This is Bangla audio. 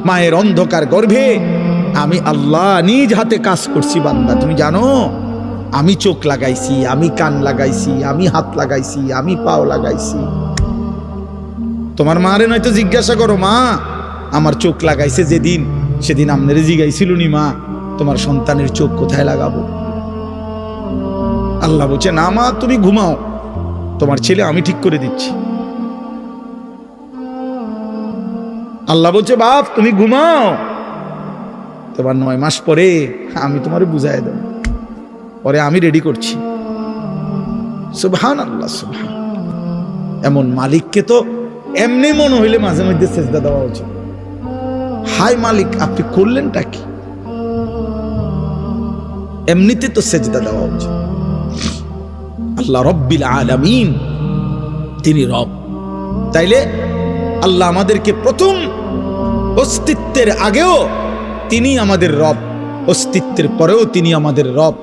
মায়ের অন্ধকার গর্ভে আমি আল্লাহ নিজ হাতে কাজ করছি বান্দা। তুমি জানো আমি চোখ লাগাইছি, আমি কান লাগাইছি, আমি হাত লাগাইছি, আমি পাও লাগাইছি। তোমার মারে নয়তো জিজ্ঞাসা করো, মা আমার চোখ লাগাইছে যেদিন, সেদিন আপনারে জিগাইছিল নি মা তোমার সন্তানের চোখ কোথায় লাগাবো? আল্লাহ বলছে, না মা তুমি ঘুমাও, তোমার ছেলে আমি ঠিক করে দিচ্ছি। আল্লাহ বলছে, বাপ তুমি ঘুমাও, তোমার 9 মাস পরে আমি তোমারে বুঝাই দেব, পরে আমি রেডি করছি। সুবহানাল্লাহ, সুবহান। এমন মালিককে তো এমনি মনে হইলে মাঝে মধ্যে সেজদা দেওয়া উচিত। হায় মালিক আপনি করলেনটা কি? এমনিতে তো সেজদা দেওয়া উচিত। আল্লাহ রব্বিল আলামিন, তিনি রব। তাইলে আল্লাহ আমাদেরকে প্রথম অস্তিত্বের আগেও তিনি আমাদের রব, অস্তিত্বের পরেও তিনি আমাদের রব।